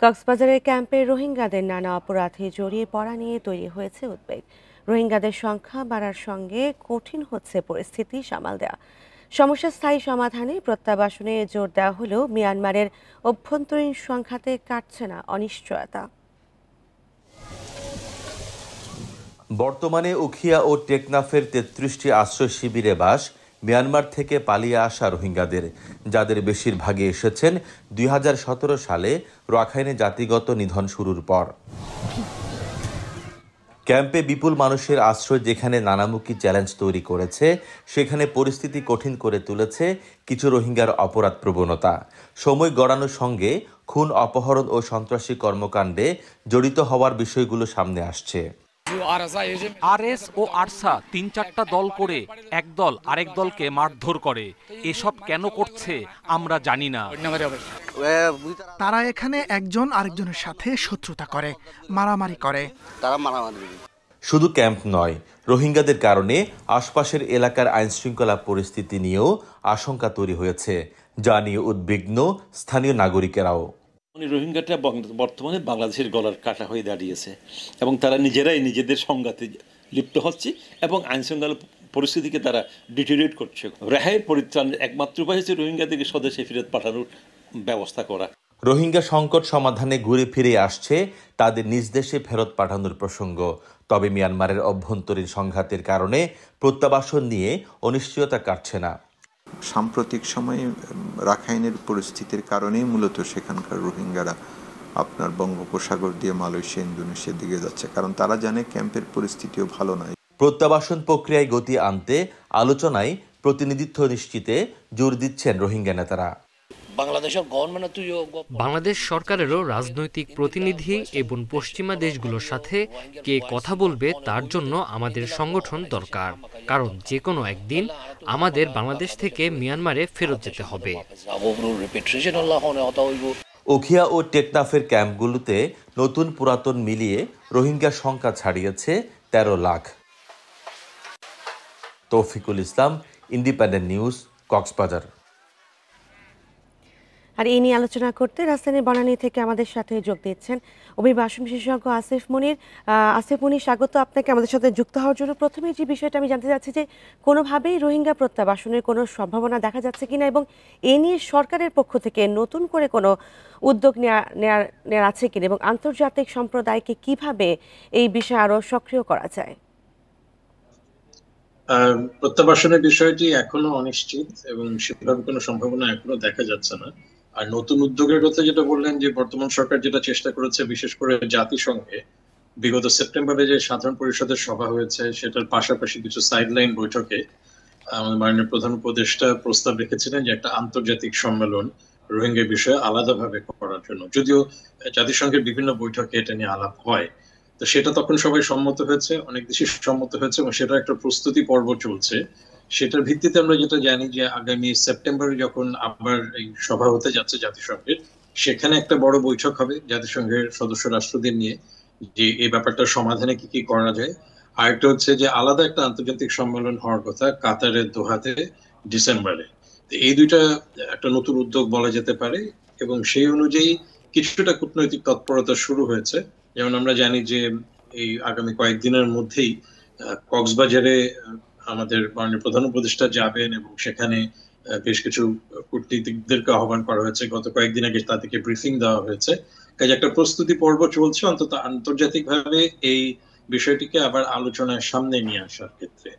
কক্সবাজারের ক্যাম্পে রোহিঙ্গাদের নানা অপরাধে জড়িয়ে পড়া নিয়ে তৈরি হয়েছে উদ্বেগ। রোহিঙ্গাদের সংখ্যা বাড়ার সঙ্গে কঠিন হচ্ছে পরিস্থিতি সামাল দেওয়া। সমস্যার স্থায়ী সমাধানে প্রত্যাবাসনে জোর দেওয়া হলেও মিয়ানমারের অভ্যন্তরীণ সংঘাতে কাটছে না অনিশ্চয়তা। বর্তমানে উখিয়া ও টেকনাফের ৩৩টি আশ্রয় শিবিরে বাস মিয়ানমার থেকে পালিয়ে আসা রোহিঙ্গাদের, যাদের বেশিরভাগই এসেছেন ২০১৭ সালে রাখাইনে জাতিগত নিধন শুরুর পর। ক্যাম্পে বিপুল মানুষের আশ্রয় যেখানে নানামুখী চ্যালেঞ্জ তৈরি করেছে, সেখানে পরিস্থিতি কঠিন করে তুলেছে কিছু রোহিঙ্গার অপরাধ প্রবণতা। সময় গড়ানোর সঙ্গে খুন, অপহরণ ও সন্ত্রাসী কর্মকাণ্ডে জড়িত হওয়ার বিষয়গুলো সামনে আসছে। আরএস ও আরসা ৩-৪টা দল করে এক দল আরেক দলকে মারধর করে। এসব কেন করছে আমরা জানি না। তারা এখানে একজন আরেকজনের সাথে শত্রুতা করে, মারামারি করে। শুধু ক্যাম্প নয়, রোহিঙ্গাদের কারণে আশপাশের এলাকার আইনশৃঙ্খলা পরিস্থিতি নিয়েও আশঙ্কা তৈরি হয়েছে, যা নিয়ে উদ্বিগ্ন স্থানীয় নাগরিকেরাও। রোহিঙ্গাটা বর্তমানে বাংলাদেশের গলার কাটা হয়ে দাঁড়িয়েছে এবং তারা নিজেরাই নিজেদের সংঘাতে লিপ্ত হচ্ছে এবং আইনশৃঙ্খলা পরিস্থিতিকে তারা ডিটেরিয়েট করছে। রেহাইয়ের পরিত্রাণের একমাত্র উপায় হচ্ছে রোহিঙ্গাদেরকে স্বদেশে ফেরত পাঠানোর ব্যবস্থা করা। রোহিঙ্গা সংকট সমাধানে ঘুরে ফিরে আসছে তাদের নিজ দেশে ফেরত পাঠানোর প্রসঙ্গ। তবে মিয়ানমারের অভ্যন্তরীণ সংঘাতের কারণে প্রত্যাবাসন নিয়ে অনিশ্চয়তা কাটছে না। সাম্প্রতিক সময়ে রাখাইনের পরিস্থিতির কারণেই মূলত সেখানকার রোহিঙ্গারা আপনার বঙ্গোপসাগর দিয়ে মালয়েশিয়া, ইন্দোনেশিয়ার দিকে যাচ্ছে, কারণ তারা জানে ক্যাম্পের পরিস্থিতিও ভালো নয়। প্রত্যাবাসন প্রক্রিয়ায় গতি আনতে আলোচনায় প্রতিনিধিত্ব নিশ্চিতে জোর দিচ্ছেন রোহিঙ্গা নেতারা। বাংলাদেশ সরকারেরও রাজনৈতিক প্রতিনিধি এবং পশ্চিমা দেশগুলোর সাথে কে কথা বলবে তার জন্য আমাদের সংগঠন দরকার, কারণ যে কোনো একদিন আমাদের বাংলাদেশ থেকে মিয়ানমারে ফেরত যেতে হবে। উখিয়া ও টেকনাফের ক্যাম্পগুলোতে নতুন পুরাতন মিলিয়ে রোহিঙ্গার সংখ্যা ছাড়িয়েছে ১৩ লাখ। তৌফিকুল ইসলাম, ইন্ডিপেন্ডেন্ট নিউজ, কক্সবাজার। আর এই নিয়ে আলোচনা করতে রাজধানীর বনানী থেকে আমাদের সাথে যোগ দিচ্ছেন অভিবাসন বিশেষজ্ঞ আসিফ মুনির। আসিফ মুনির, স্বাগত আপনাকে আমাদের সাথে যুক্ত হওয়ার জন্য। প্রথমে যে বিষয়টা আমি জানতে চাচ্ছি যে কোনোভাবেই রোহিঙ্গা প্রত্যাবাসনের কোনো সম্ভাবনা দেখা যাচ্ছে কিনা, এবং এ নিয়ে সরকারের পক্ষ থেকে নতুন করে কোনো উদ্যোগ নেওয়া আছে কিনা, এবং আন্তর্জাতিক সম্প্রদায়কে কিভাবে এই বিষয়ে আরো সক্রিয় করা যায়? প্রত্যাবাসনের বিষয়টি এখনো অনিশ্চিত এবং সেভাবে কোনো সম্ভাবনা এখনো দেখা যাচ্ছে না। আর নতুন উদ্যোগের কথা যেটা বললেন, যে বর্তমান সরকার যেটা চেষ্টা করেছে, বিশেষ করে জাতিসংঘে বিগত সেপ্টেম্বরে যে সাধারণ পরিষদের সভা হয়েছে, সেটার পাশাপাশি কিছু সাইডলাইন বৈঠকে আমাদের মাননীয় প্রধান উপদেষ্টা প্রস্তাব রেখেছিলেন যে একটা আন্তর্জাতিক সম্মেলন রোহিঙ্গা বিষয়ে আলাদাভাবে করার জন্য। যদিও জাতিসংঘের বিভিন্ন বৈঠকে এটা নিয়ে আলাপ হয়, তো সেটা তখন সবাই সম্মত হয়েছে, অনেক দেশই সম্মত হয়েছে এবং সেটার একটা প্রস্তুতি পর্ব চলছে। সেটার ভিত্তিতে আমরা যেটা জানি যে আগামী সেপ্টেম্বরে যখন আবার এই সভা হতে যাচ্ছে জাতিসংঘের, সেখানে একটা বড় বৈঠক হবে জাতিসংঘের সদস্য রাষ্ট্রদের নিয়ে, যে এই ব্যাপারটা সমাধানে কি কি করা যায়। আরেকটা হচ্ছে যে আলাদা একটা আন্তর্জাতিক সম্মেলন হওয়ার কথা কাতারের দোহাতে ডিসেম্বরে। এই দুইটা একটা নতুন উদ্যোগ বলা যেতে পারে এবং সেই অনুযায়ী কিছুটা কূটনৈতিক তৎপরতা শুরু হয়েছে। যেমন আমরা জানি যে এই আগামী কয়েকদিনের মধ্যেই কক্সবাজারে আমাদের মাননীয় প্রধান উপদেষ্টা যাবেন এবং সেখানে বেশ কিছু কূটনীতিকদেরকে আহ্বান করা হয়েছে। গত কয়েকদিন আগে তাদেরকে ব্রিফিং দেওয়া হয়েছে। কাজে একটা প্রস্তুতি পর্ব চলছে অন্তত আন্তর্জাতিকভাবে এই বিষয়টিকে আবার আলোচনার সামনে নিয়ে আসার ক্ষেত্রে।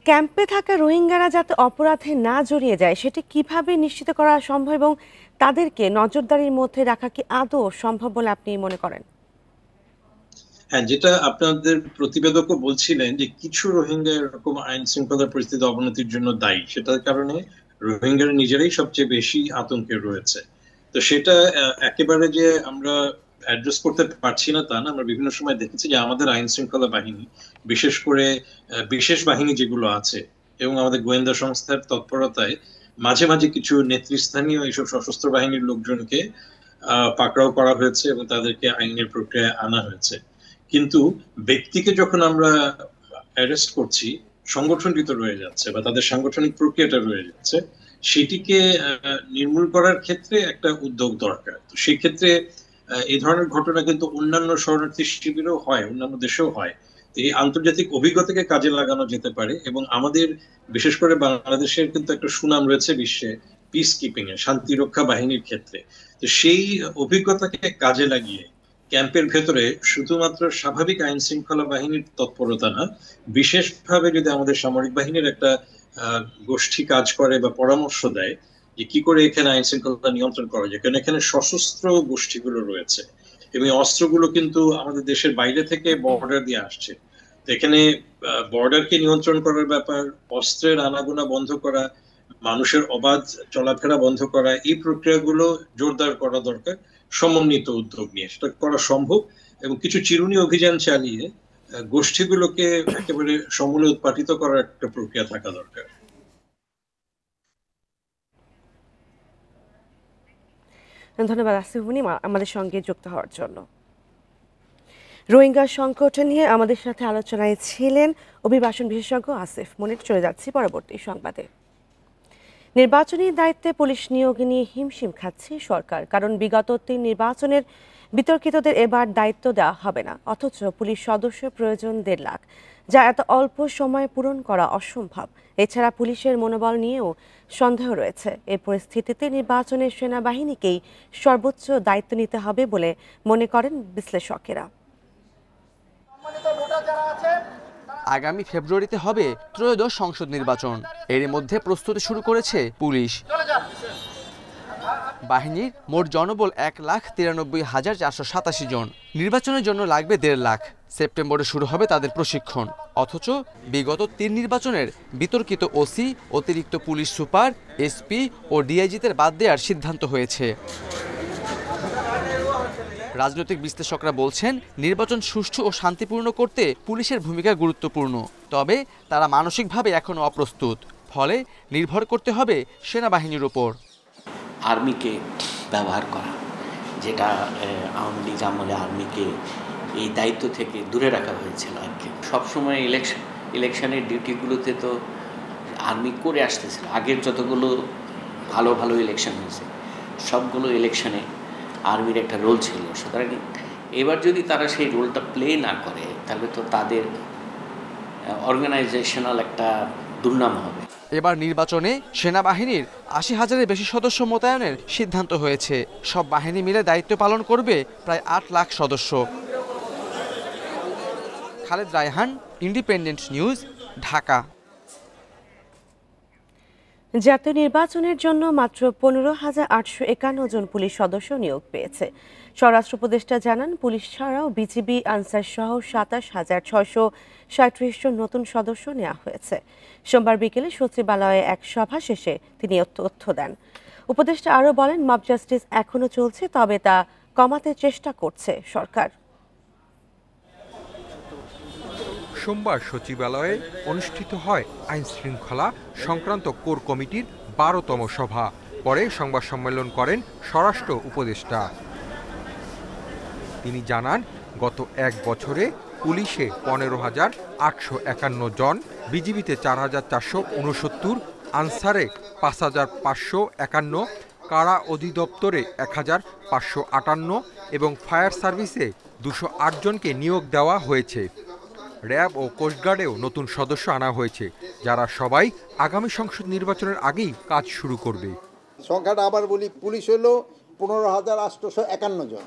ক্যাম্পে থাকা রোহিঙ্গারা যাতে অপরাধে না জড়িয়ে যায় সেটি কিভাবে নিশ্চিত করা সম্ভব, এবং তাদেরকে নজরদারির মধ্যে রাখা কি আদৌ সম্ভব বলে আপনি মনে করেন? হ্যাঁ, যেটা আপনাদের প্রতিবেদকও বলছিলেন যে কিছু রোহিঙ্গা এরকম আইন শৃঙ্খলা পরিস্থিতি অবনতির জন্য দায়ী, সেটার কারণে রোহিঙ্গারা নিজেরাই সবচেয়ে বেশি আতঙ্কে রয়েছে। তো সেটা একেবারে যে আমরা অ্যাড্রেস করতে পারছি না তা না। আমরা বিভিন্ন সময় দেখেছি যে আমাদের আইন শৃঙ্খলা বাহিনী, বিশেষ করে বিশেষ বাহিনী যেগুলো আছে এবং আমাদের গোয়েন্দা সংস্থার তৎপরতায় মাঝে মাঝে কিছু নেতৃস্থানীয় এইসব সশস্ত্র বাহিনীর লোকজনকে পাকড়াও করা হয়েছে এবং তাদেরকে আইনের প্রক্রিয়ায় আনা হয়েছে। কিন্তু ব্যক্তিকে যখন আমরা অ্যারেস্ট করছি, সংগঠনটি তো রয়ে যাচ্ছে বা তাদের সাংগঠনিক প্রক্রিয়াটা রয়ে যাচ্ছে। সেটিকে নির্মূল করার ক্ষেত্রে একটা উদ্যোগ দরকার। তো সেই ক্ষেত্রে এই ধরনের ঘটনা কিন্তু অন্যান্য শরণার্থী শিবিরেও হয়, অন্যান্য দেশেও হয়। এই আন্তর্জাতিক অভিজ্ঞতাকে কাজে লাগানো যেতে পারে এবং আমাদের বিশেষ করে বাংলাদেশের কিন্তু একটা সুনাম রয়েছে বিশ্বে পিস কিপিং এ, শান্তি রক্ষা বাহিনীর ক্ষেত্রে। তো সেই অভিজ্ঞতাকে কাজে লাগিয়ে ক্যাম্পের ভেতরে শুধুমাত্র স্বাভাবিক আইন শৃঙ্খলা বাহিনীর তৎপরতা না, বিশেষভাবে যদি আমাদের সামরিক বাহিনীর একটা গোষ্ঠী কাজ করে বা পরামর্শ দেয় যে কি করে এখানে আইন শৃঙ্খলা নিয়ন্ত্রণ করা যায়, কারণ এখানে সশস্ত্র গোষ্ঠীগুলো রয়েছে এবং অস্ত্রগুলো কিন্তু আমাদের দেশের বাইরে থেকে বর্ডার দিয়ে আসছে। তো এখানে বর্ডারকে নিয়ন্ত্রণ করার ব্যাপার, অস্ত্রের আনাগোনা বন্ধ করা, মানুষের অবাধ চলাফেরা বন্ধ করা, এই প্রক্রিয়াগুলো জোরদার করা দরকার সমন্বিত উদ্যোগ নিয়ে। সেটা করা সম্ভব এবং কিছু চিরুনি অভিযান চালিয়ে গোষ্ঠীগুলোকে একেবারে সমূলে উৎপাটিত করার একটা প্রক্রিয়া থাকা দরকার। ধন্যবাদ আসিফ মুনি আমাদের সঙ্গে যুক্ত হওয়ার জন্য। রোহিঙ্গা সংকট নিয়ে আমাদের সাথে আলোচনায় ছিলেন অভিবাসন বিশেষজ্ঞ আসিফ মুনির। চলে যাচ্ছি পরবর্তী সংবাদে। নির্বাচনী দায়িত্বে পুলিশ নিয়োগ নিয়ে হিমশিম খাচ্ছে সরকার, কারণ বিগত 3 নির্বাচনের বিতর্কিতদের এবার দায়িত্ব দেওয়া হবে না, অথচ পুলিশ সদস্য প্রয়োজন 1.5 লাখ, যা এত অল্প সময়ে পূরণ করা অসম্ভব। এছাড়া পুলিশের মনোবল নিয়েও সন্দেহ রয়েছে। এই পরিস্থিতিতে নির্বাচনের সেনাবাহিনীকেই সর্বোচ্চ দায়িত্ব নিতে হবে বলে মনে করেন বিশ্লেষকেরা। আগামী ফেব্রুয়ারিতে হবে ত্রয়োদশ সংসদ নির্বাচন। এর মধ্যে প্রস্তুতি শুরু করেছে পুলিশ। বাহিনীর মোট জনবল 1,93,487 জন। নির্বাচনের জন্য লাগবে 1.5 লাখ। সেপ্টেম্বরে শুরু হবে তাদের প্রশিক্ষণ। অথচ বিগত 3 নির্বাচনের বিতর্কিত ওসি, অতিরিক্ত পুলিশ সুপার, এসপি ও ডিআইজিদের বাদ দেওয়ার সিদ্ধান্ত হয়েছে। রাজনৈতিক বিশ্লেষকরা বলছেন, নির্বাচন সুষ্ঠু ও শান্তিপূর্ণ করতে পুলিশের ভূমিকা গুরুত্বপূর্ণ। তবে তারা মানসিকভাবে এখনও অপ্রস্তুত। ফলে নির্ভর করতে হবে সেনাবাহিনীর উপর। আর্মিকে ব্যবহার করা, যেটা আওয়ামী লীগ আমলে আর্মিকে এই দায়িত্ব থেকে দূরে রাখা হয়েছিল আর কি। সবসময় ইলেকশনের ডিউটিগুলোতে তো আর্মি করে আসতেছিল। আগের যতগুলো ভালো ভালো ইলেকশন হয়েছে সবগুলো ইলেকশনে আর্মির একটা রোল ছিল। সুতরাং এবার যদি তারা সেই রোলটা প্লে না করে তাহলে তো তাদের অর্গানাইজেশনাল একটা দুর্নাম হবে। এবার নির্বাচনে সেনাবাহিনীর 80,000-এর বেশি সদস্য মোতায়েনের সিদ্ধান্ত হয়েছে। সব বাহিনী মিলে দায়িত্ব পালন করবে প্রায় 8 লাখ সদস্য। Khaled Raihan, independent news, Dhaka. জাতীয় নির্বাচনের জন্য মাত্র 15,851 জন পুলিশ সদস্য নিয়োগ পেয়েছে। স্বরাষ্ট্র উপদেষ্টা জানান, পুলিশ ছাড়াও বিজিবি, আনসার সহ 27,637 জন নতুন সদস্য নেওয়া হয়েছে। সোমবার বিকেলে সচিবালয়ে এক সভা শেষে তিনি তথ্য দেন। উপদেষ্টা আরও বলেন, মব জাস্টিস এখনও চলছে, তবে তা কমাতে চেষ্টা করছে সরকার। সোমবার সচিবালয়ে অনুষ্ঠিত হয় আইন শৃঙ্খলা সংক্রান্ত কোর কমিটির 12তম সভা। পরে সংবাদ সম্মেলন করেন স্বরাষ্ট্র উপদেষ্টা। তিনি জানান, গত 1 বছরে পুলিশে 15,851 জন, বিজিবিতে 4,469, আনসারে 5,551, কারা অধিদপ্তরে 1,558 এবং ফায়ার সার্ভিসে 208 জনকে নিয়োগ দেওয়া হয়েছে। র্যাব ও কোস্টগার্ডেও নতুন সদস্য আনা হয়েছে, যারা সবাই আগামী সংসদ নির্বাচনের আগেই কাজ শুরু করবে। সংখ্যাটা আবার বলি, পুলিশ হলো 15,851 জন,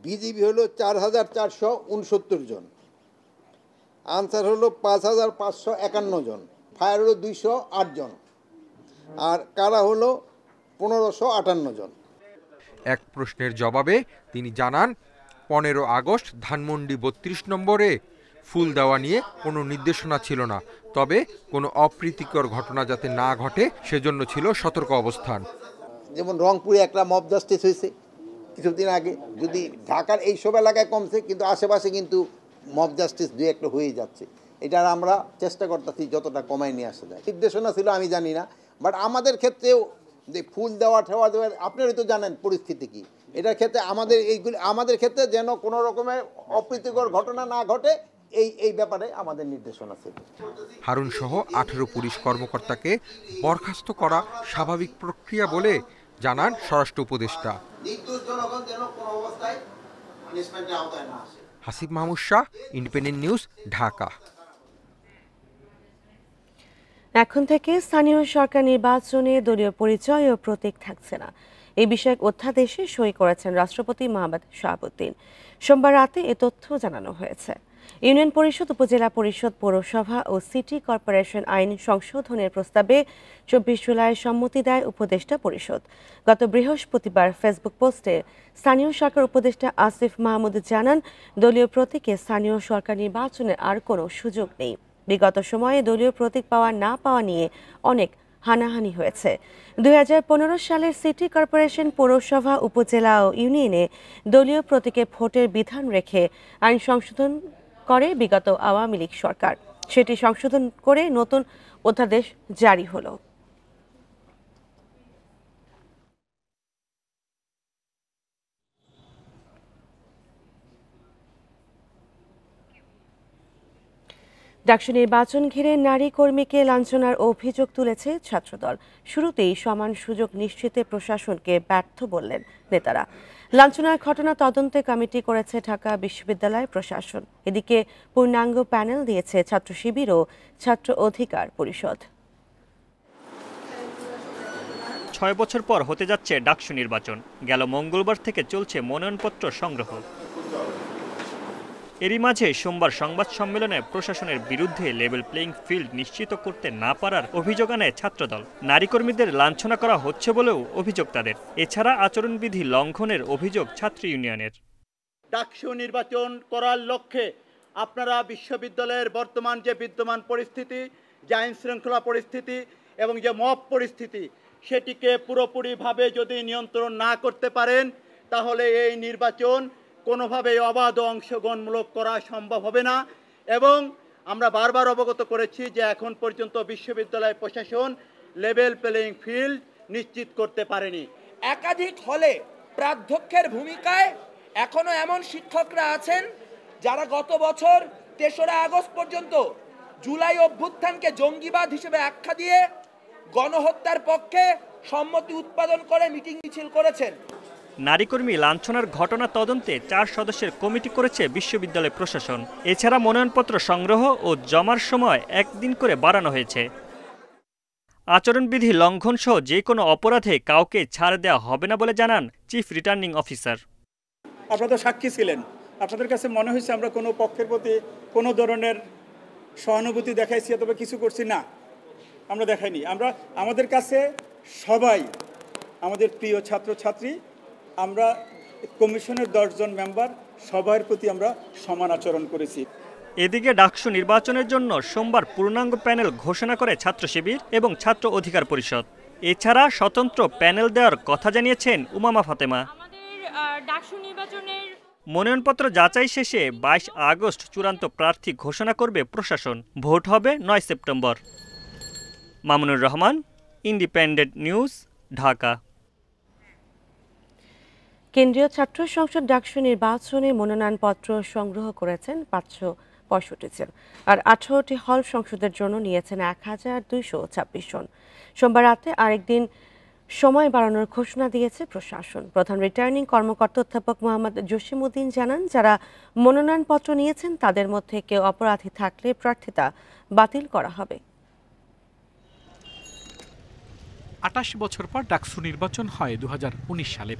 বিজিবি হলো 4,469 জন, আনসার হলো 5,551 জন, ফায়ার হলো 208 জন, আর কারা হলো 1,558 জন। এক প্রশ্নের জবাবে তিনি জানান, 15 আগস্ট ধানমন্ডি 32 নম্বরে ফুল দেওয়া নিয়ে কোনো নির্দেশনা ছিল না, তবে কোনো অপ্রীতিকর ঘটনা যাতে না ঘটে সেজন্য ছিল সতর্ক অবস্থান। যেমন রংপুরে একটা মব জাস্টিস হয়েছে কিছুদিন আগে, যদি ঢাকার এই সব এলাকায় কমছে, কিন্তু আশেপাশে কিন্তু মব জাস্টিস 2-1টা হয়ে যাচ্ছে। এটার আমরা চেষ্টা করতেছি যতটা কমায় নিয়ে আসা যায়। নির্দেশনা ছিল আমি জানি না, বাট আমাদের ক্ষেত্রেও যে ফুল দেওয়া ঠেওয়া দেওয়া, আপনারাই তো জানেন পরিস্থিতি কি। এটার ক্ষেত্রে আমাদের ক্ষেত্রে যেন কোনো রকমের অপ্রীতিকর ঘটনা না ঘটে, এই ব্যাপারে আমাদের নির্দেশনা ছিল। হারুন সহ 18 পুলিশ কর্মকর্তাকে বরখাস্ত করা স্বাভাবিক প্রক্রিয়া বলে জানান স্বরাষ্ট্র উপদেষ্টা। Hasib Mahmud Shah, independent news, Dhaka. এখন থেকে স্থানীয় সরকার নির্বাচনে দলীয় পরিচয় ও প্রতীক থাকছে না, এই বিষয়ক অধ্যাদেশে সই করেছেন রাষ্ট্রপতি মোহাম্মদ শাহাবুদ্দিন। সোমবার রাতে এ তথ্য জানানো হয়েছে। ইউনিয়ন পরিষদ, উপজেলা পরিষদ, পৌরসভা ও সিটি কর্পোরেশন আইন সংশোধনের প্রস্তাবে 24 জুলাই সম্মতি দেয় উপদেষ্টা পরিষদ। গত বৃহস্পতিবার ফেসবুক পোস্টে স্থানীয় সরকার উপদেষ্টা আসিফ মাহমুদ জানান, দলীয় প্রতীকে স্থানীয় সরকার নির্বাচনের আর কোনো সুযোগ নেই। বিগত সময়ে দলীয় প্রতীক পাওয়া না পাওয়া নিয়ে অনেক হানাহানি হয়েছে। 2015 সালের সিটি কর্পোরেশন, পৌরসভা, উপজেলা ও ইউনিয়নে দলীয় প্রতীকে ভোটের বিধান রেখে আইন সংশোধন করে বিগত আওয়ামী লীগ সরকার। সেটি সংশোধন করে নতুন অধ্যাদেশ জারি হলো। ডাকসু নির্বাচন ঘিরে নারী কর্মীকে লাঞ্ছনার অভিযোগ তুলেছে ছাত্রদল। শুরুতেই সমান সুযোগ নিশ্চিতে প্রশাসনকে ব্যর্থ বললেন নেতারা। লাঞ্ছনার ঘটনা তদন্তে কমিটি করেছে ঢাকা বিশ্ববিদ্যালয় প্রশাসন। এদিকে পূর্ণাঙ্গ প্যানেল দিয়েছে ছাত্র শিবির ও ছাত্র অধিকার পরিষদ। 6 বছর পর হতে যাচ্ছে ডাকসু নির্বাচন। গেল মঙ্গলবার থেকে চলছে মনোনয়নপত্র সংগ্রহ। এরই মাঝে সোমবার সংবাদ সম্মেলনে প্রশাসনের বিরুদ্ধে লেভেল প্লেইং ফিল্ড নিশ্চিত করতে না পারার অভিযোগ আনে ছাত্রদল। নারী কর্মীদের লাঞ্ছনা করা হচ্ছে বলেও অভিযোগ তাদের। এছাড়া আচরণবিধি লঙ্ঘনের অভিযোগ ছাত্র ইউনিয়নের। ডাকসু নির্বাচন করার লক্ষ্যে আপনারা বিশ্ববিদ্যালয়ের বর্তমান যে বিদ্যমান পরিস্থিতি, যে আইন শৃঙ্খলা পরিস্থিতি এবং যে মব পরিস্থিতি, সেটিকে পুরোপুরিভাবে যদি নিয়ন্ত্রণ না করতে পারেন, তাহলে এই নির্বাচন কোনোভাবে অবাধ ও অংশগ্রহণমূলক করা সম্ভব হবে না। এবং আমরা বারবার অবগত করেছি যে এখন পর্যন্ত বিশ্ববিদ্যালয় প্রশাসন লেভেল প্লেইং ফিল্ড নিশ্চিত করতে পারেনি। একাধিক হলে প্রাধ্যক্ষের ভূমিকায় এখনো এমন শিক্ষকরা আছেন যারা গত বছর 3রা আগস্ট পর্যন্ত জুলাই অভ্যুত্থানকে জঙ্গিবাদ হিসেবে আখ্যা দিয়ে গণহত্যার পক্ষে সম্মতি উৎপাদন করে মিটিং মিছিল করেছেন। নারী কর্মী লাঞ্ছনার ঘটনা তদন্তে 4 সদস্যের কমিটি করেছে বিশ্ববিদ্যালয় প্রশাসন। এছাড়া মনোনয়নপত্র সংগ্রহ ও জমার সময় 1 দিন করে বাড়ানো হয়েছে। আচরণবিধি লঙ্ঘন সহ যে কোনো অপরাধে কাউকে ছাড় দেওয়া হবে না বলে জানান চিফ রিটার্নিং অফিসার। আপনারা তো সাক্ষী ছিলেন, আপনাদের কাছে মনে হয়েছে আমরা কোনো পক্ষের প্রতি কোনো ধরনের সহানুভূতি দেখাইছি অথবা কিছু করছি না, আমরা দেখাইনি। আমাদের কাছে সবাই আমাদের প্রিয় ছাত্রছাত্রী, আমরা কমিশনের 10 জন মেম্বার সবার প্রতি আমরা সমান আচরণ করেছি। এদিকে ডাকসু নির্বাচনের জন্য সোমবার পূর্ণাঙ্গ প্যানেল ঘোষণা করে ছাত্র শিবির এবং ছাত্র অধিকার পরিষদ। এছাড়া স্বতন্ত্র প্যানেল দেওয়ার কথা জানিয়েছেন উমামা ফাতেমা। মনোনয়নপত্র যাচাই শেষে 22 আগস্ট চূড়ান্ত প্রার্থী ঘোষণা করবে প্রশাসন। ভোট হবে 9 September. Mamunur Rahman, independent news, Dhaka. কেন্দ্রীয় ছাত্র সংসদ ডাকসু নির্বাচনে মনোনয়নপত্র সংগ্রহ করেছেন 565 জন, আর 18টি হল সংসদের জন্য নিয়েছেন 1226 জন। সোমবার রাতে আরেকদিন সময় বাড়ানোর ঘোষণা দিয়েছে প্রশাসন। প্রধান রিটার্নিং কর্মকর্তা অধ্যাপক মোহাম্মদ জসিমউদ্দিন জানান, যারা মনোনয়নপত্র নিয়েছেন তাদের মধ্যে কেউ অপরাধী থাকলে প্রার্থিতা বাতিল করা হবে। 28 বছর পর ডাকসু নির্বাচন হয় 2019 সালে।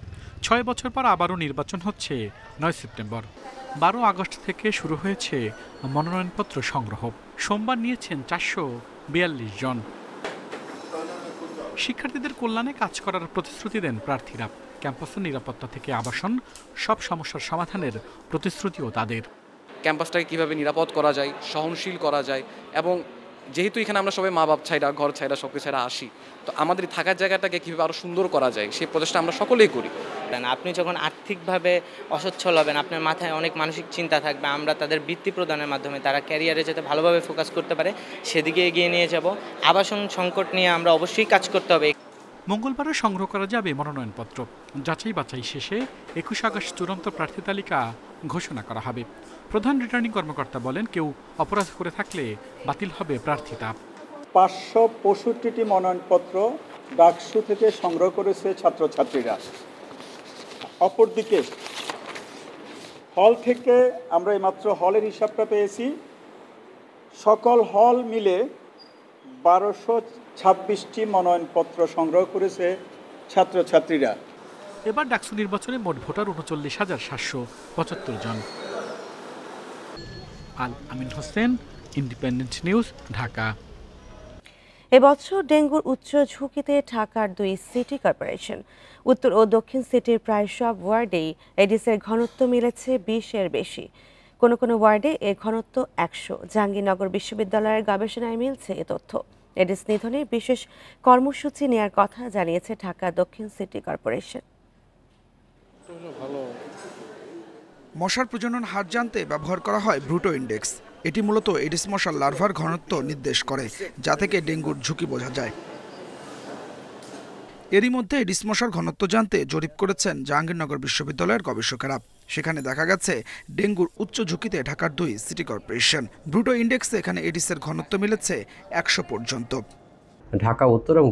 6 বছর পর আবারও নির্বাচন হচ্ছে 9 সেপ্টেম্বর। 12 আগস্ট থেকে শুরু হয়েছে মনোনয়নপত্র সংগ্রহ। সোমবার নিয়েছেন 442 জন। শিক্ষার্থীদের কল্যাণে কাজ করার প্রতিশ্রুতি দেন প্রার্থীরা। ক্যাম্পাসের নিরাপত্তা থেকে আবাসন, সব সমস্যার সমাধানের প্রতিশ্রুতিও তাদের। ক্যাম্পাসটাকে কিভাবে নিরাপদ করা যায়, সহনশীল করা যায়, এবং যেহেতু এখানে আমরা সবাই মা বাপ ছাইরা, ঘর ছাইরা, সব কিছু ছাইরা আসি, তো আমাদের থাকার জায়গাটাকে কীভাবে আরও সুন্দর করা যায় সেই প্রচেষ্টা আমরা সকলেই করি। আপনি যখন আর্থিকভাবে অসচ্ছল হবেন, আপনার মাথায় অনেক মানসিক চিন্তা থাকবে, আমরা তাদের বৃত্তি প্রদানের মাধ্যমে তারা ক্যারিয়ারে যাতে ভালোভাবে ফোকাস করতে পারে সেদিকে এগিয়ে নিয়ে যাব। আবাসন সংকট নিয়ে আমরা অবশ্যই কাজ করতে হবে। মঙ্গলবারও সংগ্রহ করা যাবে মনোনয়নপত্র। যাচাই বাছাই শেষে 21 আগস্ট চূড়ান্ত প্রার্থী তালিকা ঘোষণা করা হবে। প্রধান রিটার্নিং কর্মকর্তা বলেন, কেউ অপরাধ করে থাকলে বাতিল হবে প্রার্থিতা। 565টি মনোনয়নপত্র ডাকসু থেকে সংগ্রহ করেছে ছাত্রছাত্রীরা। অপরদিকে হল থেকে আমরা এইমাত্র হলের হিসাবটা পেয়েছি, সকল হল মিলে 1226টি মনোনয়নপত্র সংগ্রহ করেছে ছাত্রছাত্রীরা। এবার ডাকসু নির্বাচনে মোট ভোটার 39,775 জন। আল আমিন হোসেন, ইন্ডিপেন্ডেন্ট নিউজ, ঢাকা। এবছর ডেঙ্গুর উচ্চ ঝুঁকিতে ঢাকার 2 সিটি কর্পোরেশন। উত্তর ও দক্ষিণ সিটির প্রায় সব ওয়ার্ডেই এডিসের ঘনত্ব মিলেছে 20-এর বেশি। কোনো কোনো ওয়ার্ডে এর ঘনত্ব 100। জাহাঙ্গীরনগর বিশ্ববিদ্যালয়ের গবেষণায় মিলছে এ তথ্য। এডিস নিধনে বিশেষ কর্মসূচি নেয়ার কথা জানিয়েছে ঢাকা দক্ষিণ সিটি কর্পোরেশন। মশার প্রজনন হার জানতে ব্যবহার করা হয় ব্রুটো ইন্ডেক্স। এটি মূলত এডিস মশার লার্ভার ঘনত্ব নির্দেশ করে, যা থেকে ডেঙ্গুর ঝুঁকি বোঝা যায়। এরই মধ্যে এডিস মশার ঘনত্ব জানতে জরিপ করেছেন জাহাঙ্গীরনগর বিশ্ববিদ্যালয়ের গবেষকেরা। সেখানে দেখা গেছে ডেঙ্গুর উচ্চ ঝুঁকিতে ঢাকার 2 সিটি কর্পোরেশন। ব্রুটো ইন্ডেক্সে এখানে এডিসের ঘনত্ব মিলেছে 100 পর্যন্ত। ঢাকা উত্তর এবং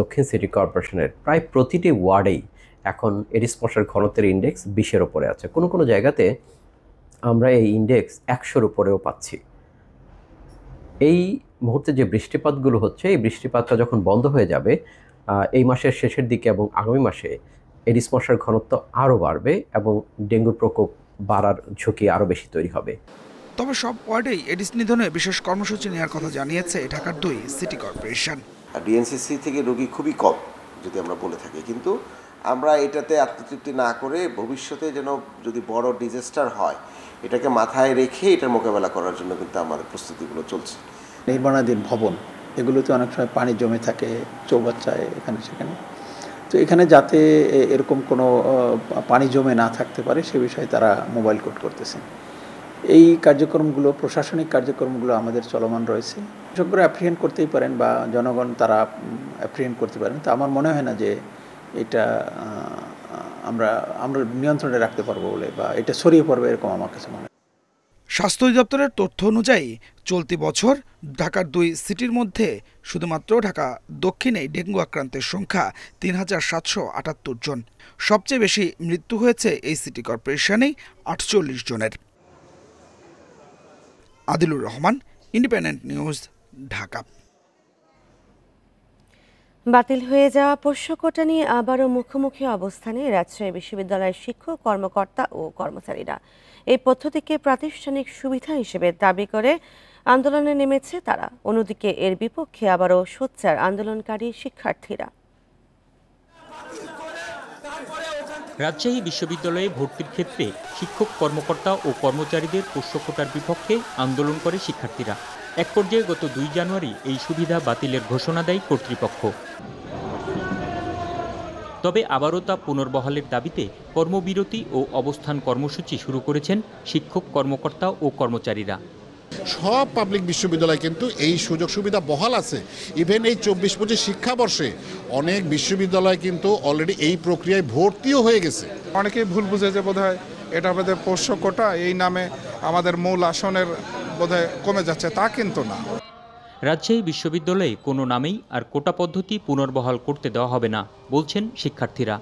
দক্ষিণ সিটি কর্পোরেশনের প্রায় প্রতিটি ওয়ার্ডেই এখন এডিস মশার ঘনত্বের ইন্ডেক্স 20-এর উপরে আছে। কোনো কোনো জায়গাতে আমরা এই ইন্ডেক্স 100-র উপরেও পাচ্ছি। এই মুহূর্তে যে বৃষ্টিপাতগুলো হচ্ছে, এই বৃষ্টিপাতটা যখন বন্ধ হয়ে যাবে এই মাসের শেষের দিকে এবং আগামী মাসে এডিস মশার ঘনত্ব আরও বাড়বে এবং ডেঙ্গুর প্রকোপ বাড়ার ঝুঁকি আরও বেশি তৈরি হবে। তবে সব ওয়ার্ডেই এডিস নিধনে বিশেষ কর্মসূচি নেওয়ার কথা জানিয়েছে ঢাকার 2 সিটি কর্পোরেশন। ডিএনসিসি থেকে রোগী খুবই কম যদি আমরা বলে থাকি, কিন্তু আমরা এটাতে আত্মতৃপ্তি না করে ভবিষ্যতে যেন যদি বড় ডিজাস্টার হয় এটাকে মাথায় রেখে এটার মোকাবেলা করার জন্য কিন্তু আমাদের প্রস্তুতিগুলো চলছে। নির্মাণাধীন ভবন এগুলোতে অনেক সময় পানি জমে থাকে চৌবাচ্চায়, এখানে সেখানে। তো এখানে যাতে এরকম কোনো পানি জমে না থাকতে পারে সে বিষয়ে তারা মোবাইল কোড করতেছেন। এই কার্যক্রমগুলো, প্রশাসনিক কার্যক্রমগুলো আমাদের চলমান রয়েছে। বিশেষজ্ঞরা অ্যাপ্রিহেন্ড করতেই পারেন বা জনগণ তারা অ্যাপ্রিহেন্ড করতে পারেন। তো আমার মনে হয় না যে এটা আমরা নিয়ন্ত্রণে রাখতে পারবো বলে বা এটা ছড়িয়ে পড়বে এরকম আমার কাছে মনে হয়। স্বাস্থ্য অধিদপ্তরের তথ্য অনুযায়ী চলতি বছর ঢাকার 2 সিটির মধ্যে শুধুমাত্র ঢাকা দক্ষিণে ডেঙ্গু আক্রান্তের সংখ্যা 3778 জন। সবচেয়ে বেশি মৃত্যু হয়েছে এই সিটি কর্পোরেশনেই 48 জনের। Adilur Rahman, independent news, Dhaka. বাতিল হয়ে যাওয়া পোষ্য কোটা নিয়ে আবারও মুখোমুখি অবস্থানে রাজশাহী বিশ্ববিদ্যালয়ের শিক্ষক, কর্মকর্তা ও কর্মচারীরা। এই পদ্ধতিকে প্রাতিষ্ঠানিক সুবিধা হিসেবে দাবি করে আন্দোলনে নেমেছে তারা। অন্যদিকে এর বিপক্ষে আবারও সোচ্চার আন্দোলনকারী শিক্ষার্থীরা। রাজশাহী বিশ্ববিদ্যালয়ে ভর্তির ক্ষেত্রে শিক্ষক, কর্মকর্তা ও কর্মচারীদের পোষ্য কোটার বিপক্ষে আন্দোলন করে শিক্ষার্থীরা। এক পর্যায়ে গত 2 জানুয়ারি এই সুবিধা বাতিলের ঘোষণা দেয় কর্তৃপক্ষ। তবে আবারও তা পুনর্বহালের দাবিতে কর্মবিরতি ও অবস্থান কর্মসূচি শুরু করেছেন শিক্ষক, কর্মকর্তা ও কর্মচারীরা। সব পাবলিক বিশ্ববিদ্যালয় কিন্তু এই সুযোগ সুবিধা বহাল আছে। ইভেন এই 24-25 শিক্ষাবর্ষে অনেক বিশ্ববিদ্যালয় কিন্তু অলরেডি এই প্রক্রিয়ায় ভর্তিও হয়ে গেছে। অনেকেই ভুল বুঝেছে বোধহয় এটা আমাদের পোষ্য কোটা, এই নামে আমাদের মূল আসনের বোধহয় কমে যাচ্ছে, তা কিন্তু না। রাজশাহী বিশ্ববিদ্যালয়ে কোনো নামেই আর কোটা পদ্ধতি পুনর্বহাল করতে দেওয়া হবে না বলছেন শিক্ষার্থীরা।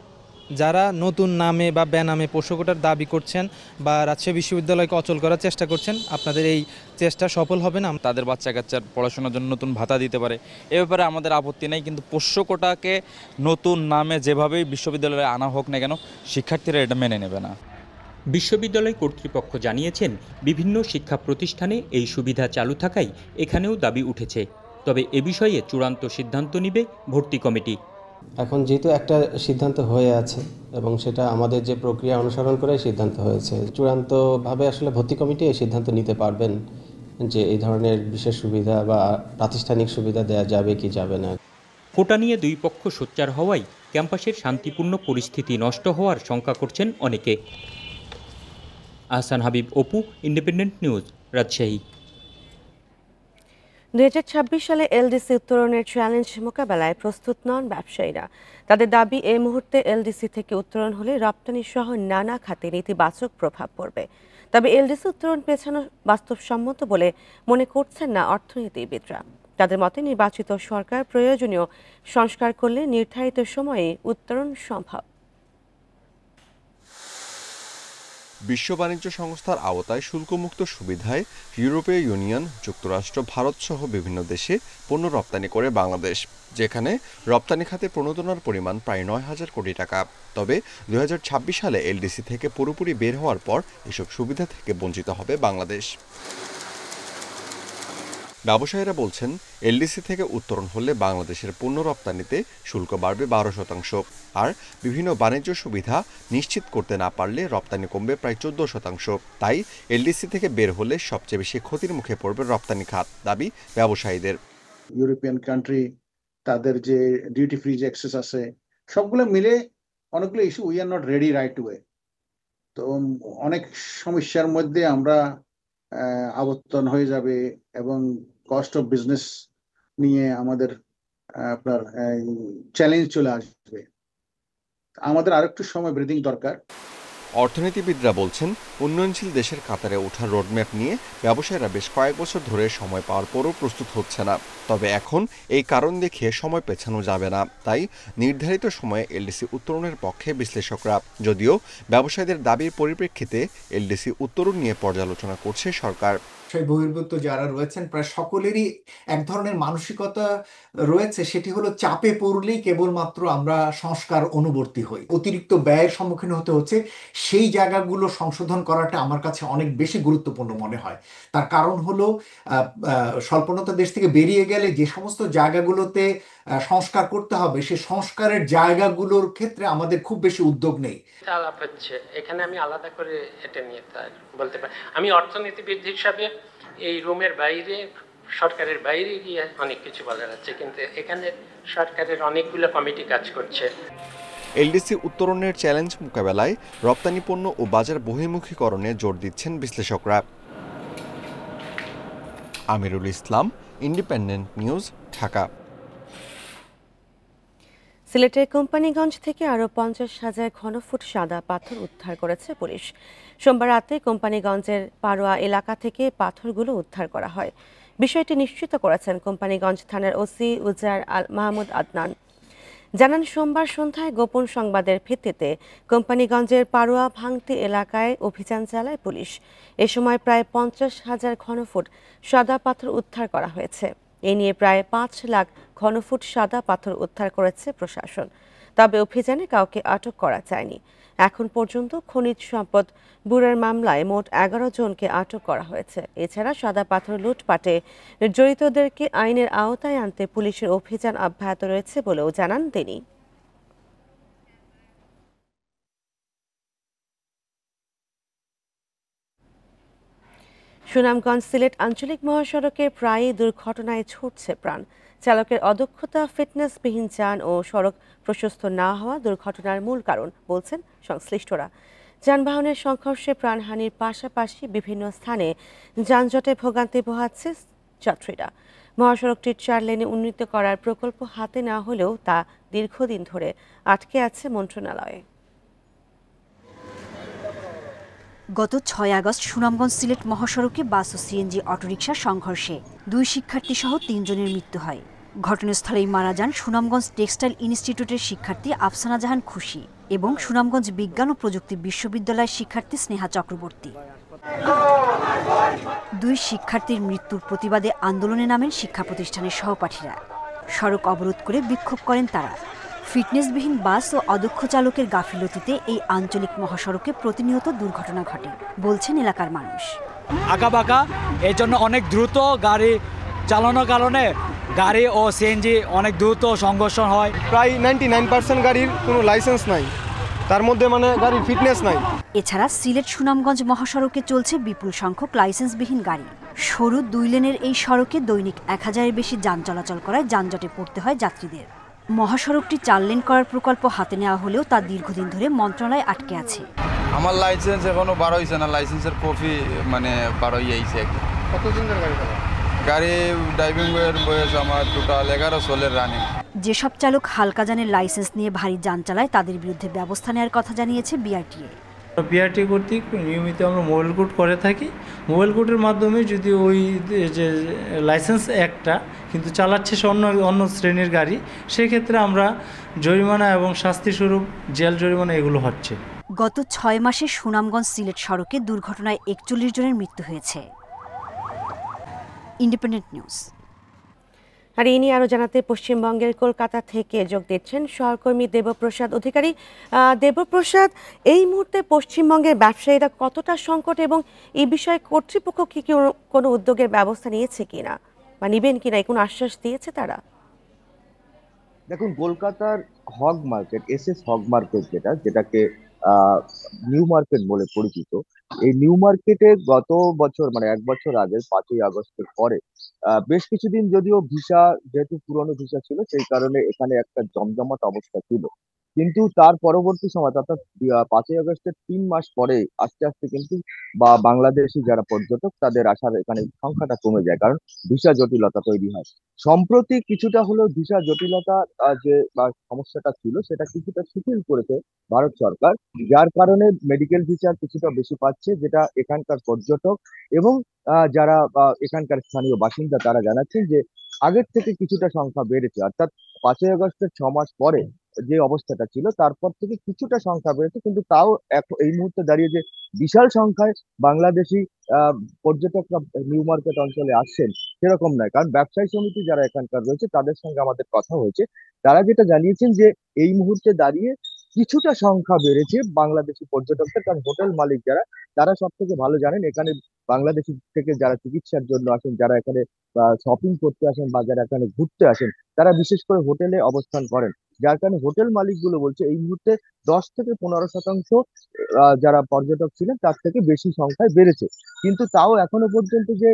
যারা নতুন নামে বা বেনামে পোষ্য কোটার দাবি করছেন বা রাজশাহী বিশ্ববিদ্যালয়কে অচল করার চেষ্টা করছেন, আপনাদের এই চেষ্টা সফল হবে না। তাদের বাচ্চা কাচ্চার পড়াশোনার জন্য নতুন ভাতা দিতে পারে, এ ব্যাপারে আমাদের আপত্তি নেই, কিন্তু পোষ্য কোটাকে নতুন নামে যেভাবেই বিশ্ববিদ্যালয়ে আনা হোক না কেন শিক্ষার্থীরা এটা মেনে নেবে না। বিশ্ববিদ্যালয় কর্তৃপক্ষ জানিয়েছেন, বিভিন্ন শিক্ষা প্রতিষ্ঠানে এই সুবিধা চালু থাকায় এখানেও দাবি উঠেছে। তবে এ বিষয়ে চূড়ান্ত সিদ্ধান্ত নেবে ভর্তি কমিটি। এখন যেহেতু একটা সিদ্ধান্ত হয়ে আছে এবং সেটা আমাদের যে প্রক্রিয়া অনুসরণ করে সিদ্ধান্ত হয়েছে, চূড়ান্তভাবে আসলে ভর্তি কমিটি এই সিদ্ধান্ত নিতে পারবেন যে এই ধরনের বিশেষ সুবিধা বা প্রাতিষ্ঠানিক সুবিধা দেওয়া যাবে কি যাবে না। কোটা নিয়ে 2 পক্ষ সোচ্চার হওয়ায় ক্যাম্পাসের শান্তিপূর্ণ পরিস্থিতি নষ্ট হওয়ার শঙ্কা করছেন অনেকে। Ahsan Habib, Apu, independent news, Rajshahi. 2026 সালে এলডিসি উত্তরণের চ্যালেঞ্জ মোকাবেলায় প্রস্তুত নন ব্যবসায়ীরা। তাদের দাবি, এই মুহূর্তে এলডিসি থেকে উত্তরণ হলে রপ্তানি সহ নানা খাতে নেতিবাচক প্রভাব পড়বে। তবে এলডিসি উত্তরণ পেছানো বাস্তবসম্মত বলে মনে করছেন না অর্থনীতিবিদরা। তাদের মতে নির্বাচিত সরকার প্রয়োজনীয় সংস্কার করলে নির্ধারিত সময়ে উত্তরণ সম্ভব। বিশ্ব বাণিজ্য সংস্থার আওতায় শুল্কমুক্ত সুবিধায় ইউরোপীয় ইউনিয়ন, যুক্তরাষ্ট্র, ভারত সহ বিভিন্ন দেশে পণ্য রপ্তানি করে বাংলাদেশ, যেখানে রপ্তানি খাতে প্রণোদনার পরিমাণ প্রায় 9,000 কোটি টাকা। তবে 2026 সালে এলডিসি থেকে পুরোপুরি বের হওয়ার পর এসব সুবিধা থেকে বঞ্চিত হবে বাংলাদেশ। ব্যবসায়ীরা বলছেন, এলডিসি থেকে উত্তরণ হলে বাংলাদেশের পণ্য রপ্তানিতে শুল্ক বাড়বে 12%, আর বিভিন্ন বাণিজ্য সুবিধা নিশ্চিত করতে না পারলে রপ্তানি কমবে প্রায় 14%। তাই এলডিসি থেকে বের হলে সবচেয়ে বেশি ক্ষতির মুখে পড়বে রপ্তানি খাত, দাবি ব্যবসায়ীদের। ইউরোপিয়ান কান্ট্রি তাদের যে ডিউটি ফ্রি যে অ্যাক্সেস আছে, সবগুলো মিলে অনেকগুলো issue we are not ready right way. তো অনেক সমস্যার মধ্যে আমরা আবর্তন হয়ে যাবে এবং কস্ট অফ বিজনেস নিয়ে আমাদের আপনার চ্যালেঞ্জ চলে আসবে। আমাদের আরেকটু সময় ব্রিদিং দরকার। অর্থনীতিবিদরা বলছেন, উন্নয়নশীল দেশের কাতারে ওঠার রোডম্যাপ নিয়ে ব্যবসায়ীরা বেশ কয়েক বছর ধরে সময় পাওয়ার পরও প্রস্তুত হচ্ছে না। তবে এখন এই কারণ দেখিয়ে সময় পেছানো যাবে না। তাই নির্ধারিত সময়ে এলডিসি উত্তরণের পক্ষে বিশ্লেষকরা। যদিও ব্যবসায়ীদের দাবির পরিপ্রেক্ষিতে এলডিসি উত্তরণ নিয়ে পর্যালোচনা করছে সরকার। বহির্ভূত যারা রয়েছেন প্রায় সকলেরই এক ধরনের মানসিকতা রয়েছে, সেটি হলো চাপে পড়লেই কেবলমাত্র আমরা সংস্কার অনুবর্তী হই, অতিরিক্ত ব্যয়ের সম্মুখীন হতে হচ্ছে। সেই জায়গাগুলো সংশোধন করাটা আমার কাছে অনেক বেশি গুরুত্বপূর্ণ মনে হয়। তার কারণ হলো স্বল্পোন্নত দেশ থেকে বেরিয়ে গেলে যে সমস্ত জায়গাগুলোতে সংস্কার করতে হবে, সেই সংস্কারের জায়গাগুলোর ক্ষেত্রে আমাদের খুব বেশি উদ্যোগ নেই। আলাপ হচ্ছে এখানে, আমি আলাদা করে এটা নিয়ে তার বলতে পারি। আমি অর্থনীতিবিদ হিসাবে এই রুমের বাইরে, সরকারের বাইরে গিয়ে অনেক কিছু বলা যাচ্ছে, কিন্তু এখানে সরকারের অনেকগুলো কমিটি কাজ করছে। এলডিসি উত্তরণের চ্যালেঞ্জ মোকাবেলায় রপ্তানি পণ্য ও বাজার বহির্মুখীকরণে জোর দিচ্ছেন বিশ্লেষকরা। Amirul Islam, independent news, Dhaka. সিলেটের কোম্পানিগঞ্জ থেকে আরও 50,000 ঘনফুট সাদা পাথর উদ্ধার করেছে পুলিশ। সোমবার রাতে কোম্পানিগঞ্জের পারোয়া এলাকা থেকে পাথরগুলো উদ্ধার করা হয়। বিষয়টি নিশ্চিত করেছেন কোম্পানিগঞ্জ থানার ওসি উজার আল মাহমুদ আদনান। জানান, সোমবার সন্ধ্যায় গোপন সংবাদের ভিত্তিতে কোম্পানিগঞ্জের পারোয়া ভাঙতি এলাকায় অভিযান চালায় পুলিশ। এ সময় প্রায় 50,000 ঘনফুট সাদা পাথর উদ্ধার করা হয়েছে। এ নিয়ে প্রায় 5 লাখ ঘনফুট সাদা পাথর উদ্ধার করেছে প্রশাসন। তবে অভিযানে কাউকে আটক করা যায়নি। এখন পর্যন্ত খনিজ সম্পদ ব্যুরোর মামলায় মোট 11 জনকে আটক করা হয়েছে। এছাড়া সাদা পাথর লুটপাটে জড়িতদেরকে আইনের আওতায় আনতে পুলিশের অভিযান অব্যাহত রয়েছে বলেও জানান তিনি। সুনামগঞ্জ সিলেট আঞ্চলিক মহাসড়কে প্রায়ই দুর্ঘটনায় ছুটছে প্রাণ। চালকের অদক্ষতা, ফিটনেসবিহীন যান ও সড়ক প্রশস্ত না হওয়া দুর্ঘটনার মূল কারণ বলছেন সংশ্লিষ্টরা। যানবাহনের সংঘর্ষে প্রাণহানির পাশাপাশি বিভিন্ন স্থানে যানজটে ভোগান্তি পোহাচ্ছে যাত্রীরা। মহাসড়কটির 4 লেনে উন্নীত করার প্রকল্প হাতে নেওয়া হলেও তা দীর্ঘদিন ধরে আটকে আছে মন্ত্রণালয়ে। গত 6 আগস্ট সুনামগঞ্জ সিলেট মহাসড়কে বাস ও সিএনজি অটোরিকশার সংঘর্ষে 2 শিক্ষার্থী সহ 3 জনের মৃত্যু হয়। ঘটনাস্থলেই মারা যান সুনামগঞ্জ টেক্সটাইল ইনস্টিটিউটের শিক্ষার্থী আফসানা জাহান খুশি এবং সুনামগঞ্জ বিজ্ঞান ও প্রযুক্তি বিশ্ববিদ্যালয়ের শিক্ষার্থী স্নেহা চক্রবর্তী। 2 শিক্ষার্থীর মৃত্যুর প্রতিবাদে আন্দোলনে নামেন শিক্ষা প্রতিষ্ঠানের সহপাঠীরা। সড়ক অবরোধ করে বিক্ষোভ করেন তারা। ফিটনেসবিহীন বাস ও অদক্ষ চালকের গাফিলতিতে এই আঞ্চলিক মহাসড়কে প্রতিনিয়ত দুর্ঘটনা ঘটে বলছেন এলাকার মানুষ। আঁকাবাঁকা, এর জন্য অনেক দ্রুত গাড়ি চালানোর কারণে গাড়ি ও সিএনজি অনেক দ্রুত সংঘর্ষ হয়। প্রায় 99% গাড়ির কোনো লাইসেন্স নাই, তার মধ্যে মানে গাড়ির ফিটনেস নাই। এছাড়া সিলেট সুনামগঞ্জ মহাসড়কে চলছে বিপুল সংখ্যক লাইসেন্সবিহীন গাড়ি। সরু 2 লেনের এই সড়কে দৈনিক 1000-এর বেশি যান চলাচল করায় যানজটে পড়তে হয় যাত্রীদের। মহাসড়কটি 4 লেন করার প্রকল্প হাতে নেওয়া হলেও তা দীর্ঘদিন ধরে মন্ত্রণালয়ে আটকে আছে। আমার লাইসেন্স এখনো বার হয়েছে না, লাইসেন্সের কপি মানে বার হয়ে আইছে। কতদিন ধরে গাড়ি চালায়? গাড়ি ড্রাইভিং বয়স আমার টোটাল 11 সালের রানিং। যেসব চালক হালকা যানের লাইসেন্স নিয়ে ভারী যান চালায় তাদের বিরুদ্ধে ব্যবস্থা নেওয়ার কথা জানিয়েছে বিআরটিএ। বিআরটি কর্তৃক নিয়মিত আমরা মোবাইল কোড করে থাকি। মোবাইল কোডের মাধ্যমে যদি ওই যে লাইসেন্স একটা কিন্তু চালাচ্ছে সে অন্য শ্রেণীর গাড়ি, সেক্ষেত্রে আমরা জরিমানা এবং শাস্তিস্বরূপ জেল জরিমানা এগুলো হচ্ছে। গত 6 মাসে সুনামগঞ্জ সিলেট সড়কে দুর্ঘটনায় 41 জনের মৃত্যু হয়েছে। Independent news. আর এই নিয়ে আরো জানাতে পশ্চিমবঙ্গের কলকাতা থেকে যোগ দিচ্ছেন সহকর্মী দেবপ্রসাদ অধিকারী। দেবপ্রসাদ, এই মুহূর্তে পশ্চিমবঙ্গের ব্যবসায়ীরা কতটা সংকট এবং এই বিষয়ে কর্তৃপক্ষ কি কোনো উদ্যোগের ব্যবস্থা নিয়েছে কিনা বা নেবেন কিনা, কোনো আশ্বাস দিয়েছে তারা? দেখুন, কলকাতার Hogg market, SS Hogg market যেটাকে নিউ মার্কেট বলে পরিচিত, এই নিউ মার্কেটে গত বছর মানে 1 বছর আগে 5ই আগস্টের পরে বেশ কিছুদিন যদিও ভিসা, যেহেতু পুরনো ভিসা ছিল সেই কারণে এখানে একটা জমজমাট অবস্থা ছিল, কিন্তু তার পরবর্তী সময় অর্থাৎ 5ই আগস্টের 3 মাস পরে আস্তে আস্তে কিন্তু বাংলাদেশি যারা পর্যটক তাদের আসার এখানে সংখ্যাটা কমে যায়, কারণ ভিসা জটিলতা তৈরি হয়। সম্প্রতি কিছুটা হলেও ভিসা জটিলতা যে সমস্যাটা ছিল সেটা কিছুটা শিথিল করেছে ভারত সরকার, যার কারণে মেডিকেল ভিসা কিছুটা বেশি পাচ্ছে, যেটা এখানকার পর্যটক এবং যারা এখানকার স্থানীয় বাসিন্দা তারা জানাচ্ছেন যে আগের থেকে কিছুটা সংখ্যা বেড়েছে, অর্থাৎ 5ই আগস্টের 6 মাস পরে যে অবস্থাটা ছিল তারপর থেকে কিছুটা সংখ্যা বেড়েছে, কিন্তু তাও এই মুহূর্তে দাঁড়িয়ে যে বিশাল সংখ্যায় বাংলাদেশি পর্যটকরা নিউ মার্কেট অঞ্চলে আসছেন সেরকম নয়, কারণ ব্যবসায়ী সমিতি যারা এখানকার রয়েছে তাদের সঙ্গে আমাদের কথা হয়েছে, তারা যেটা জানিয়েছেন যে এই মুহূর্তে দাঁড়িয়ে কিছুটা সংখ্যা বেড়েছে বাংলাদেশি পর্যটকদের, কারণ হোটেল মালিক যারা তারা সব থেকে ভালো জানেন এখানে বাংলাদেশি থেকে যারা চিকিৎসার জন্য আসেন, যারা এখানে শপিং করতে আসেন বা যারা এখানে ঘুরতে আসেন তারা বিশেষ করে হোটেলে অবস্থান করেন, যার কারণে হোটেল মালিকগুলো বলছে এই মুহূর্তে 10 থেকে 15% যারা পর্যটক ছিলেন তার থেকে বেশি সংখ্যায় বেড়েছে, কিন্তু তাও এখনো পর্যন্ত যে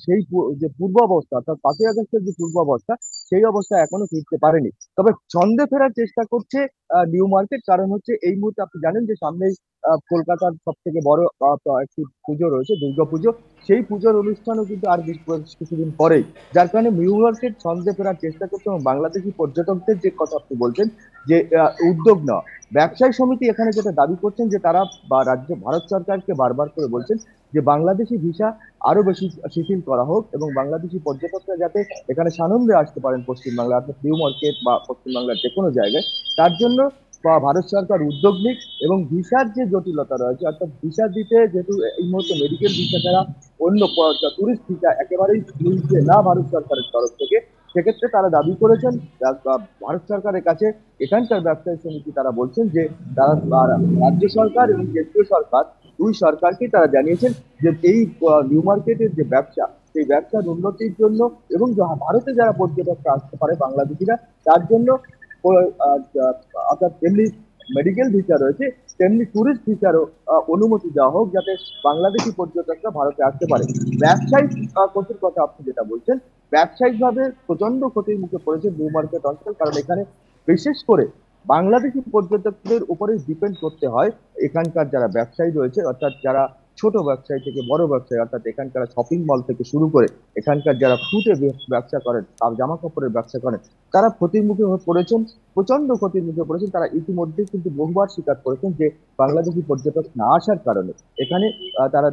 সেই যে পূর্ব অবস্থা অর্থাৎ 5ই আগস্টের যে পূর্ব অবস্থা সেই অবস্থা এখনো ফিরতে পারেনি। তবে ছন্দে ফেরার চেষ্টা করছে নিউ মার্কেট, কারণ হচ্ছে এই মুহূর্তে আপনি জানেন যে সামনেই কলকাতার সব থেকে বড় একটি পুজো রয়েছে, দুর্গাপুজো, সেই পুজোর অনুষ্ঠানও কিন্তু আর কিছুদিন পরেই, যার কারণে নিউ মার্কেট ছন্দে ফেরার চেষ্টা করছে এবং বাংলাদেশি পর্যটকদের যে কথা আপনি বলছেন যে উদ্যোগ নেওয়া, ব্যবসায়ী সমিতি এখানে যেটা দাবি করছেন যে তারা বা ভারত সরকারকে বারবার করে বলছেন যে বাংলাদেশি ভিসা আরো বেশি শিথিল করা হোক এবং বাংলাদেশি পর্যটকরা যাতে এখানে সানন্দে আসতে পারেন পশ্চিমবাংলা অর্থাৎ নিউ মার্কেট বা পশ্চিমবাংলার যে কোনো জায়গায়, তার জন্য ভারত সরকার উদ্যোগ নিক এবং ভিসার যে জটিলতা রয়েছে অর্থাৎ ভিসা দিতে যেহেতু এই মুহূর্তে মেডিকেল ভিসা ছাড়া অন্য টুরিস্ট ভিসা একেবারেই মিলছে না ভারত সরকারের তরফ থেকে, সেক্ষেত্রে তারা দাবি করেছেন ভারত সরকারের কাছে এখানকার ব্যবসায়ী সমিতি তারা বলছেন যে তারা রাজ্য সরকার এবং কেন্দ্রীয় সরকার দুই সরকারকে তারা জানিয়েছেন যে এই নিউ মার্কেটের যে ব্যবসা সেই ব্যবসার উন্নতির জন্য এবং ভারতে যারা পর্যটকরা আসতে পারে বাংলাদেশিরা তার জন্য অর্থাৎ তেমনি মেডিকেল ভিসা রয়েছে তেমনি টুরিস্ট ভিসারও অনুমতি দেওয়া হোক যাতে বাংলাদেশি পর্যটকরা ভারতে আসতে পারে। ব্যবসায়িক ক্ষতির কথা আপনি যেটা বলছেন, ব্যবসায়িকভাবে প্রচন্ড ক্ষতির মুখে পড়েছে নিউ মার্কেট অঞ্চল, কারণ এখানে বিশেষ করে বাংলাদেশি পর্যটকদের উপরে ডিপেন্ড করতে হয় এখানকার যারা ব্যবসায়ী রয়েছে, অর্থাৎ যারা ছোট ব্যবসায়ী থেকে বড় ব্যবসায়ী অর্থাৎ এখানকার শপিং মল থেকে শুরু করে এখানকার যারা ফুটে ব্যবসা করেন জামা কাপড়ের ব্যবসা করেন তারা ক্ষতির মুখে পড়েছেন, প্রচন্ড ক্ষতির মুখে পড়েছেন। তারা ইতিমধ্যে কিন্তু বহুবার স্বীকার করেছেন যে বাংলাদেশি পর্যটক না আসার কারণে এখানে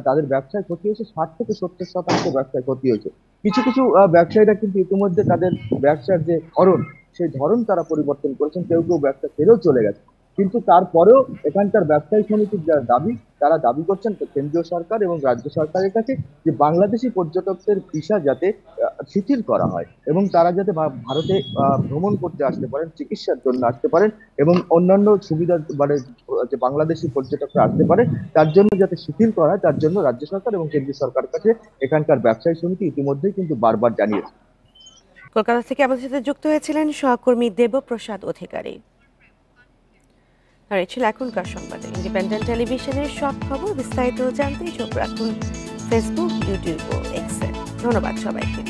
তাদের ব্যবসায় ক্ষতি হয়েছে, 60 থেকে 70% ব্যবসায় ক্ষতি হয়েছে। কিছু কিছু ব্যবসায়ীরা কিন্তু ইতিমধ্যে তাদের ব্যবসার যে ধরন সেই ধরন তারা পরিবর্তন করেছেন, কেউ কেউ ব্যবসা ছেড়েও চলে গেছে, কিন্তু তারপরেও এখানকার ব্যবসায়ী সমিতির যারা দাবি তারা দাবি করছেন কেন্দ্রীয় সরকার এবং রাজ্য সরকারের কাছে যে বাংলাদেশি পর্যটকদের ভিসা যাতে শিথিল করা হয় এবং তারা যাতে ভারতে ভ্রমণ করতে আসতে পারেন, চিকিৎসার জন্য আসতে পারেন এবং অন্যান্য সুবিধা মানে যে বাংলাদেশি পর্যটকরা আসতে পারে তার জন্য যাতে শিথিল করা হয় তার জন্য রাজ্য সরকার এবং কেন্দ্রীয় সরকারের কাছে এখানকার ব্যবসায়ী সমিতি ইতিমধ্যেই কিন্তু বারবার জানিয়েছে। কলকাতা থেকে আমাদের সাথে যুক্ত হয়েছিলেন সহকর্মী দেবপ্রসাদ অধিকারী। আর এই ছিল এখনকার সংবাদে। ইন্ডিপেন্ডেন্ট টেলিভিশনের সব খবর বিস্তারিত জানতে চোখ রাখুন ফেসবুক, ইউটিউব ও এক্সে। ধন্যবাদ সবাইকে।